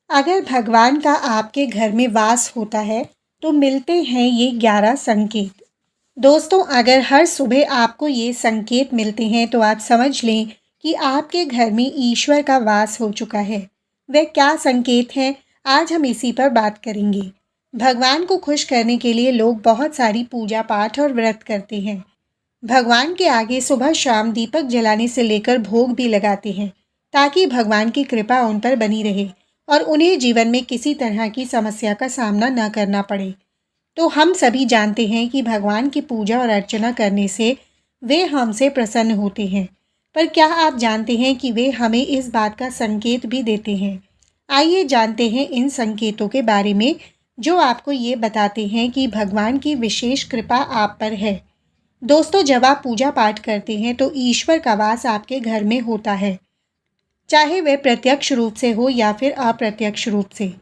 अगर भगवान का आपके घर में वास होता है तो मिलते हैं ये 11 संकेत। दोस्तों, अगर हर सुबह आपको ये संकेत मिलते हैं तो आप समझ लें कि आपके घर में ईश्वर का वास हो चुका है। वह क्या संकेत हैं, आज हम इसी पर बात करेंगे। भगवान को खुश करने के लिए लोग बहुत सारी पूजा पाठ और व्रत करते हैं। भगवान के आगे सुबह शाम दीपक जलाने से लेकर भोग भी लगाते हैं, ताकि भगवान की कृपा उन पर बनी रहे और उन्हें जीवन में किसी तरह की समस्या का सामना न करना पड़े। तो हम सभी जानते हैं कि भगवान की पूजा और अर्चना करने से वे हमसे प्रसन्न होते हैं। पर क्या आप जानते हैं कि वे हमें इस बात का संकेत भी देते हैं? आइए जानते हैं इन संकेतों के बारे में, जो आपको ये बताते हैं कि भगवान की विशेष कृपा आप पर है। दोस्तों, जब आप पूजा पाठ करते हैं तो ईश्वर का वास आपके घर में होता है, चाहे वह प्रत्यक्ष रूप से हो या फिर अप्रत्यक्ष रूप से।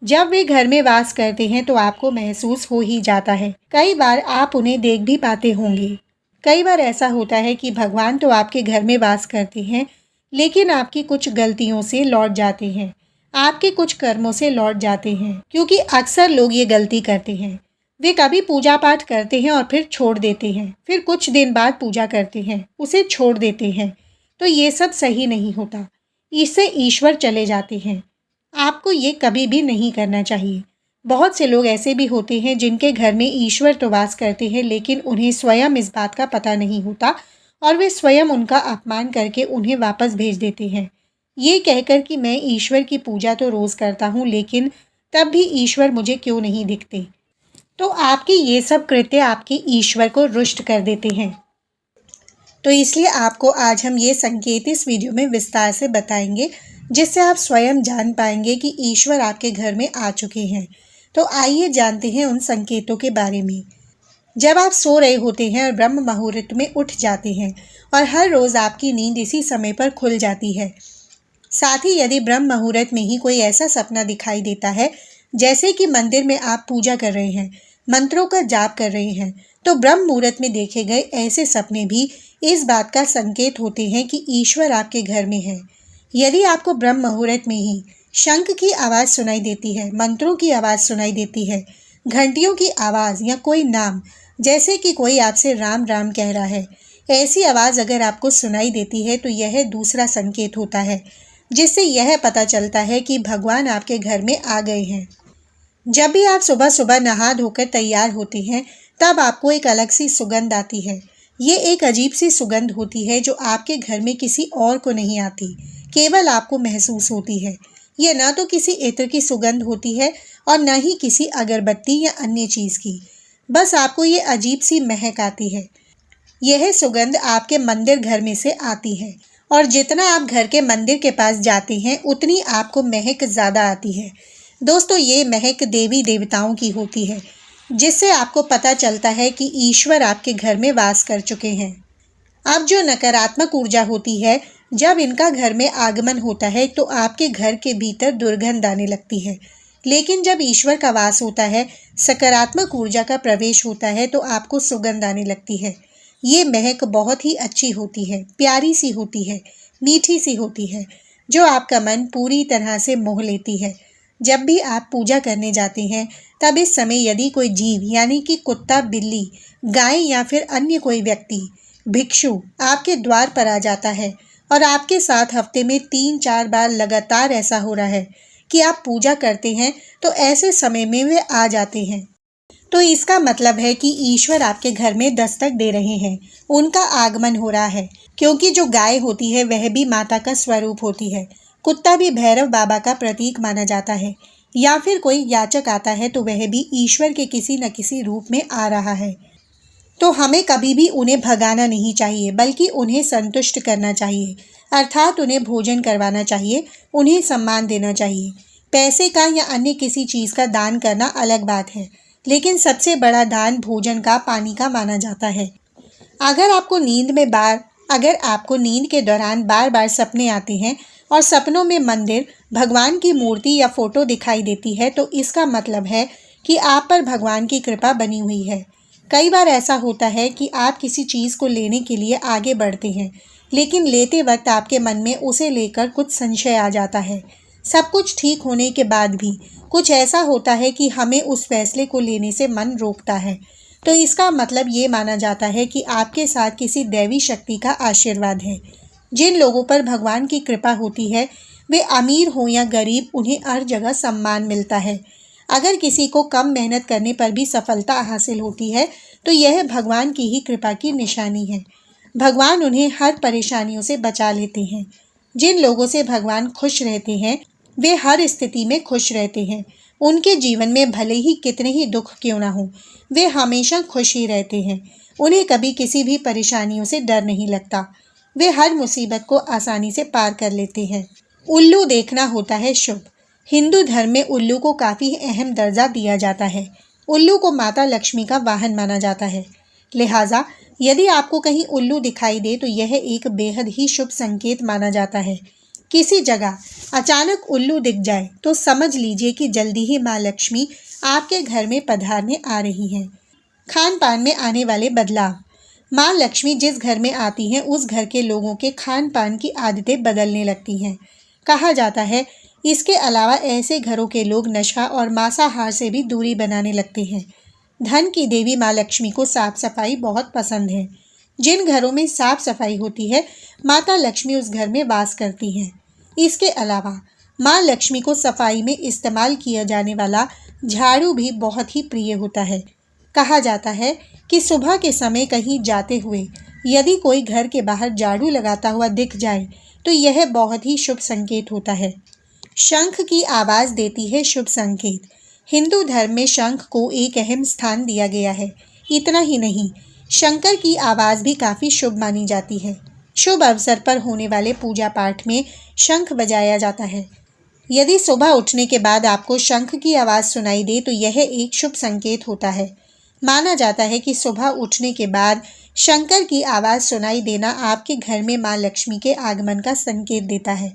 जब वे घर में वास करते हैं तो आपको महसूस हो ही जाता है। कई बार आप उन्हें देख भी पाते होंगे। कई बार ऐसा होता है कि भगवान तो आपके घर में वास करते हैं, लेकिन आपकी कुछ गलतियों से लौट जाते हैं, आपके कुछ कर्मों से लौट जाते हैं, क्योंकि अक्सर लोग ये गलती करते हैं। वे कभी पूजा पाठ करते हैं और फिर छोड़ देते हैं, फिर कुछ दिन बाद पूजा करते हैं, उसे छोड़ देते हैं। तो ये सब सही नहीं होता, इससे ईश्वर चले जाते हैं। आपको ये कभी भी नहीं करना चाहिए। बहुत से लोग ऐसे भी होते हैं जिनके घर में ईश्वर तो वास करते हैं, लेकिन उन्हें स्वयं इस बात का पता नहीं होता और वे स्वयं उनका अपमान करके उन्हें वापस भेज देते हैं, ये कहकर कि मैं ईश्वर की पूजा तो रोज़ करता हूँ, लेकिन तब भी ईश्वर मुझे क्यों नहीं दिखते। तो आपके ये सब कृत्य आपके ईश्वर को रुष्ट कर देते हैं। तो इसलिए आपको आज हम ये संकेत इस वीडियो में विस्तार से बताएंगे, जिससे आप स्वयं जान पाएंगे कि ईश्वर आपके घर में आ चुके हैं। तो आइए जानते हैं उन संकेतों के बारे में। जब आप सो रहे होते हैं और ब्रह्म मुहूर्त में उठ जाते हैं और हर रोज़ आपकी नींद इसी समय पर खुल जाती है। साथ ही यदि ब्रह्म मुहूर्त में ही कोई ऐसा सपना दिखाई देता है, जैसे कि मंदिर में आप पूजा कर रहे हैं, मंत्रों का जाप कर रहे हैं, तो ब्रह्म मुहूर्त में देखे गए ऐसे सपने भी इस बात का संकेत होते हैं कि ईश्वर आपके घर में है। यदि आपको ब्रह्म मुहूर्त में ही शंख की आवाज़ सुनाई देती है, मंत्रों की आवाज़ सुनाई देती है, घंटियों की आवाज़ या कोई नाम, जैसे कि कोई आपसे राम राम कह रहा है, ऐसी आवाज़ अगर आपको सुनाई देती है तो यह दूसरा संकेत होता है, जिससे यह पता चलता है कि भगवान आपके घर में आ गए हैं। जब भी आप सुबह सुबह नहा धोकर तैयार होते हैं, तब आपको एक अलग सी सुगंध आती है। ये एक अजीब सी सुगंध होती है जो आपके घर में किसी और को नहीं आती, केवल आपको महसूस होती है। ये ना तो किसी इत्र की सुगंध होती है और न ही किसी अगरबत्ती या अन्य चीज़ की, बस आपको ये अजीब सी महक आती है। यह सुगंध आपके मंदिर घर में से आती है और जितना आप घर के मंदिर के पास जाते हैं उतनी आपको महक ज़्यादा आती है। दोस्तों, ये महक देवी देवताओं की होती है, जिससे आपको पता चलता है कि ईश्वर आपके घर में वास कर चुके हैं। अब जो नकारात्मक ऊर्जा होती है, जब इनका घर में आगमन होता है तो आपके घर के भीतर दुर्गंध आने लगती है, लेकिन जब ईश्वर का वास होता है, सकारात्मक ऊर्जा का प्रवेश होता है, तो आपको सुगंध आने लगती है। ये महक बहुत ही अच्छी होती है, प्यारी सी होती है, मीठी सी होती है, जो आपका मन पूरी तरह से मोह लेती है। जब भी आप पूजा करने जाते हैं, तब इस समय यदि कोई जीव यानी कि कुत्ता, बिल्ली, गाय या फिर अन्य कोई व्यक्ति, भिक्षु आपके द्वार पर आ जाता है और आपके साथ हफ्ते में 3-4 बार लगातार ऐसा हो रहा है कि आप पूजा करते हैं, तो ऐसे समय में वे आ जाते हैं, तो इसका मतलब है कि ईश्वर आपके घर में दस्तक दे रहे हैं, उनका आगमन हो रहा है। क्योंकि जो गाय होती है वह भी माता का स्वरूप होती है, कुत्ता भी भैरव बाबा का प्रतीक माना जाता है, या फिर कोई याचक आता है तो वह भी ईश्वर के किसी न किसी रूप में आ रहा है। तो हमें कभी भी उन्हें भगाना नहीं चाहिए, बल्कि उन्हें संतुष्ट करना चाहिए, अर्थात उन्हें भोजन करवाना चाहिए, उन्हें सम्मान देना चाहिए। पैसे का या अन्य किसी चीज़ का दान करना अलग बात है, लेकिन सबसे बड़ा दान भोजन का, पानी का माना जाता है। अगर आपको नींद के दौरान बार बार सपने आते हैं और सपनों में मंदिर, भगवान की मूर्ति या फोटो दिखाई देती है, तो इसका मतलब है कि आप पर भगवान की कृपा बनी हुई है। कई बार ऐसा होता है कि आप किसी चीज़ को लेने के लिए आगे बढ़ते हैं, लेकिन लेते वक्त आपके मन में उसे लेकर कुछ संशय आ जाता है। सब कुछ ठीक होने के बाद भी कुछ ऐसा होता है कि हमें उस फैसले को लेने से मन रोकता है, तो इसका मतलब ये माना जाता है कि आपके साथ किसी दैवी शक्ति का आशीर्वाद है। जिन लोगों पर भगवान की कृपा होती है, वे अमीर हो या गरीब, उन्हें हर जगह सम्मान मिलता है। अगर किसी को कम मेहनत करने पर भी सफलता हासिल होती है, तो यह भगवान की ही कृपा की निशानी है। भगवान उन्हें हर परेशानियों से बचा लेते हैं। जिन लोगों से भगवान खुश रहते हैं, वे हर स्थिति में खुश रहते हैं। उनके जीवन में भले ही कितने ही दुख क्यों ना हो, वे हमेशा खुश ही रहते हैं। उन्हें कभी किसी भी परेशानियों से डर नहीं लगता। वे हर मुसीबत को आसानी से पार कर लेते हैं। उल्लू देखना होता है शुभ। हिंदू धर्म में उल्लू को काफ़ी अहम दर्जा दिया जाता है। उल्लू को माता लक्ष्मी का वाहन माना जाता है। लिहाजा यदि आपको कहीं उल्लू दिखाई दे तो यह एक बेहद ही शुभ संकेत माना जाता है। किसी जगह अचानक उल्लू दिख जाए तो समझ लीजिए कि जल्दी ही माँ लक्ष्मी आपके घर में पधारने आ रही हैं। खान पान में आने वाले बदलाव। माँ लक्ष्मी जिस घर में आती हैं, उस घर के लोगों के खान पान की आदतें बदलने लगती हैं। कहा जाता है, इसके अलावा ऐसे घरों के लोग नशा और मांसाहार से भी दूरी बनाने लगते हैं। धन की देवी माँ लक्ष्मी को साफ सफाई बहुत पसंद है। जिन घरों में साफ सफाई होती है, माता लक्ष्मी उस घर में वास करती हैं। इसके अलावा माँ लक्ष्मी को सफाई में इस्तेमाल किया जाने वाला झाड़ू भी बहुत ही प्रिय होता है। कहा जाता है कि सुबह के समय कहीं जाते हुए यदि कोई घर के बाहर झाड़ू लगाता हुआ दिख जाए तो यह बहुत ही शुभ संकेत होता है। शंख की आवाज़ देती है शुभ संकेत। हिंदू धर्म में शंख को एक अहम स्थान दिया गया है। इतना ही नहीं, शंकर की आवाज़ भी काफ़ी शुभ मानी जाती है। शुभ अवसर पर होने वाले पूजा पाठ में शंख बजाया जाता है। यदि सुबह उठने के बाद आपको शंख की आवाज़ सुनाई दे तो यह एक शुभ संकेत होता है। माना जाता है कि सुबह उठने के बाद शंकर की आवाज़ सुनाई देना आपके घर में माँ लक्ष्मी के आगमन का संकेत देता है।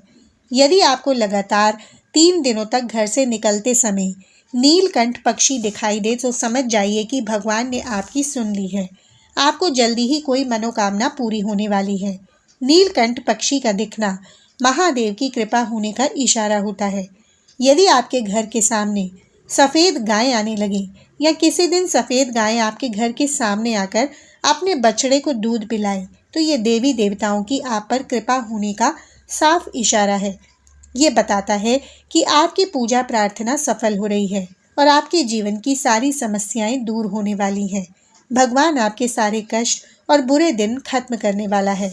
यदि आपको लगातार 3 दिनों तक घर से निकलते समय नीलकंठ पक्षी दिखाई दे तो समझ जाइए कि भगवान ने आपकी सुन ली है। आपको जल्दी ही कोई मनोकामना पूरी होने वाली है। नीलकंठ पक्षी का दिखना महादेव की कृपा होने का इशारा होता है। यदि आपके घर के सामने सफ़ेद गाय आने लगे या किसी दिन सफ़ेद गाय आपके घर के सामने आकर अपने बछड़े को दूध पिलाए तो ये देवी देवताओं की आप पर कृपा होने का साफ इशारा है। ये बताता है कि आपकी पूजा प्रार्थना सफल हो रही है और आपके जीवन की सारी समस्याएं दूर होने वाली हैं। भगवान आपके सारे कष्ट और बुरे दिन खत्म करने वाला है।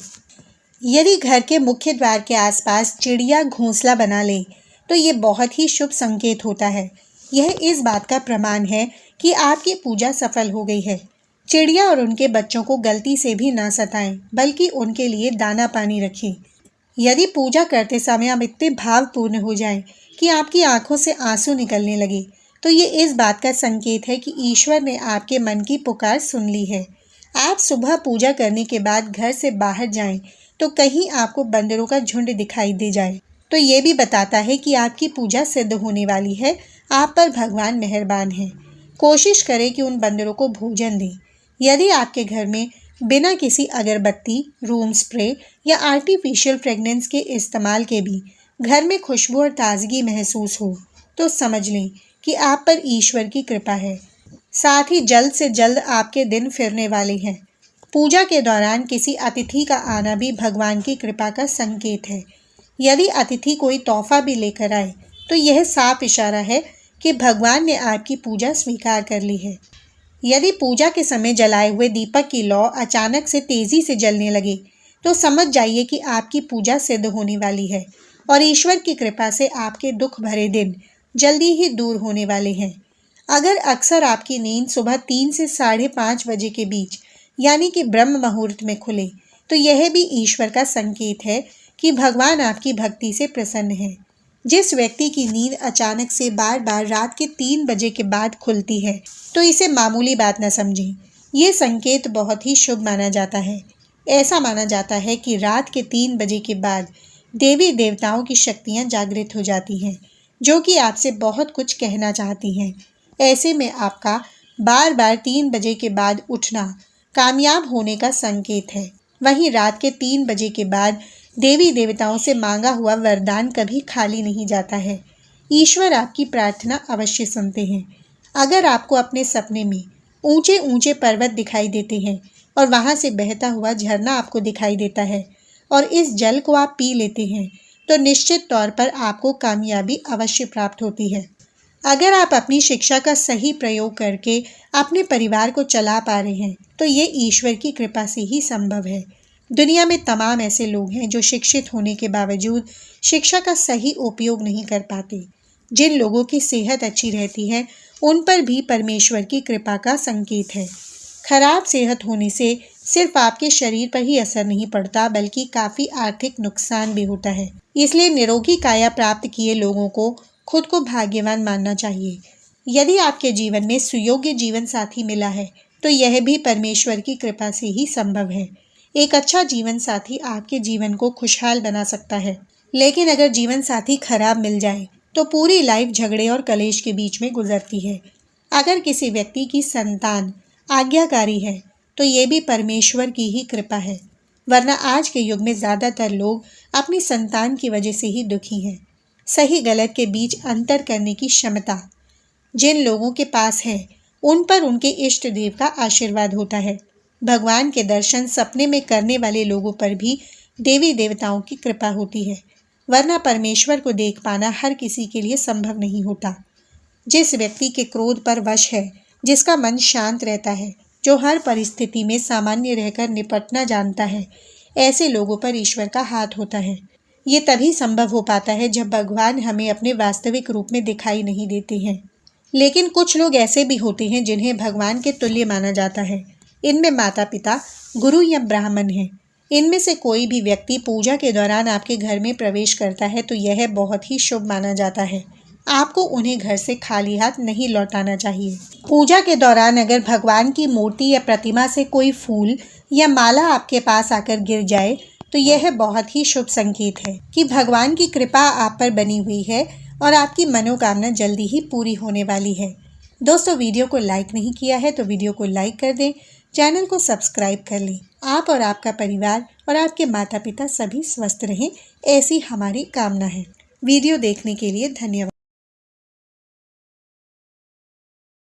यदि घर के मुख्य द्वार के आसपास चिड़िया घोंसला बना ले तो ये बहुत ही शुभ संकेत होता है। यह इस बात का प्रमाण है कि आपकी पूजा सफल हो गई है। चिड़िया और उनके बच्चों को गलती से भी ना सताएं, बल्कि उनके लिए दाना पानी रखें। यदि पूजा करते समय आप इतने भावपूर्ण हो जाएं कि आपकी आंखों से आंसू निकलने लगे तो ये इस बात का संकेत है कि ईश्वर ने आपके मन की पुकार सुन ली है। आप सुबह पूजा करने के बाद घर से बाहर जाएं तो कहीं आपको बंदरों का झुंड दिखाई दे जाए तो ये भी बताता है कि आपकी पूजा सिद्ध होने वाली है। आप पर भगवान मेहरबान हैं। कोशिश करें कि उन बंदरों को भोजन दें। यदि आपके घर में बिना किसी अगरबत्ती, रूम स्प्रे या आर्टिफिशियल फ्रेगनेंस के इस्तेमाल के भी घर में खुशबू और ताजगी महसूस हो तो समझ लें कि आप पर ईश्वर की कृपा है। साथ ही जल्द से जल्द आपके दिन फिरने वाले हैं। पूजा के दौरान किसी अतिथि का आना भी भगवान की कृपा का संकेत है। यदि अतिथि कोई तोहफा भी लेकर आए तो यह साफ इशारा है कि भगवान ने आपकी पूजा स्वीकार कर ली है। यदि पूजा के समय जलाए हुए दीपक की लौ अचानक से तेज़ी से जलने लगे तो समझ जाइए कि आपकी पूजा सिद्ध होने वाली है और ईश्वर की कृपा से आपके दुख भरे दिन जल्दी ही दूर होने वाले हैं। अगर अक्सर आपकी नींद सुबह 3 से 5:30 बजे के बीच यानी कि ब्रह्म मुहूर्त में खुले तो यह भी ईश्वर का संकेत है कि भगवान आपकी भक्ति से प्रसन्न है। जिस व्यक्ति की नींद अचानक से बार बार रात के 3 बजे के बाद खुलती है तो इसे मामूली बात न समझें। ये संकेत बहुत ही शुभ माना जाता है। ऐसा माना जाता है कि रात के 3 बजे के बाद देवी देवताओं की शक्तियाँ जागृत हो जाती हैं, जो कि आपसे बहुत कुछ कहना चाहती हैं। ऐसे में आपका बार बार 3 बजे के बाद उठना कामयाब होने का संकेत है। वहीं रात के 3 बजे के बाद देवी देवताओं से मांगा हुआ वरदान कभी खाली नहीं जाता है। ईश्वर आपकी प्रार्थना अवश्य सुनते हैं। अगर आपको अपने सपने में ऊंचे ऊंचे पर्वत दिखाई देते हैं और वहां से बहता हुआ झरना आपको दिखाई देता है और इस जल को आप पी लेते हैं, तो निश्चित तौर पर आपको कामयाबी अवश्य प्राप्त होती है। अगर आप अपनी शिक्षा का सही प्रयोग करके अपने परिवार को चला पा रहे हैं, तो ये ईश्वर की कृपा से ही संभव है। दुनिया में तमाम ऐसे लोग हैं जो शिक्षित होने के बावजूद शिक्षा का सही उपयोग नहीं कर पाते। जिन लोगों की सेहत अच्छी रहती है, उन पर भी परमेश्वर की कृपा का संकेत है। खराब सेहत होने से सिर्फ आपके शरीर पर ही असर नहीं पड़ता, बल्कि काफ़ी आर्थिक नुकसान भी होता है। इसलिए निरोगी काया प्राप्त किए लोगों को खुद को भाग्यवान मानना चाहिए। यदि आपके जीवन में सुयोग्य जीवन साथी मिला है, तो यह भी परमेश्वर की कृपा से ही संभव है। एक अच्छा जीवन साथी आपके जीवन को खुशहाल बना सकता है, लेकिन अगर जीवन साथी खराब मिल जाए, तो पूरी लाइफ झगड़े और कलेश के बीच में गुजरती है। अगर किसी व्यक्ति की संतान आज्ञाकारी है, तो ये भी परमेश्वर की ही कृपा है, वरना आज के युग में ज़्यादातर लोग अपनी संतान की वजह से ही दुखी हैं। सही गलत के बीच अंतर करने की क्षमता जिन लोगों के पास है, उन पर उनके इष्ट देव का आशीर्वाद होता है। भगवान के दर्शन सपने में करने वाले लोगों पर भी देवी देवताओं की कृपा होती है, वरना परमेश्वर को देख पाना हर किसी के लिए संभव नहीं होता। जिस व्यक्ति के क्रोध पर वश है, जिसका मन शांत रहता है, जो हर परिस्थिति में सामान्य रहकर निपटना जानता है, ऐसे लोगों पर ईश्वर का हाथ होता है। ये तभी संभव हो पाता है जब भगवान हमें अपने वास्तविक रूप में दिखाई नहीं देते हैं। लेकिन कुछ लोग ऐसे भी होते हैं जिन्हें भगवान के तुल्य माना जाता है। इनमें माता पिता, गुरु या ब्राह्मण हैं। इनमें से कोई भी व्यक्ति पूजा के दौरान आपके घर में प्रवेश करता है, तो यह बहुत ही शुभ माना जाता है। आपको उन्हें घर से खाली हाथ नहीं लौटाना चाहिए। पूजा के दौरान अगर भगवान की मूर्ति या प्रतिमा से कोई फूल या माला आपके पास आकर गिर जाए, तो यह बहुत ही शुभ संकेत है कि भगवान की कृपा आप पर बनी हुई है और आपकी मनोकामना जल्दी ही पूरी होने वाली है। दोस्तों, वीडियो को लाइक नहीं किया है तो वीडियो को लाइक कर दें, चैनल को सब्सक्राइब कर लें। आप और आपका परिवार और आपके माता पिता सभी स्वस्थ रहें, ऐसी हमारी कामना है। वीडियो देखने के लिए धन्यवाद।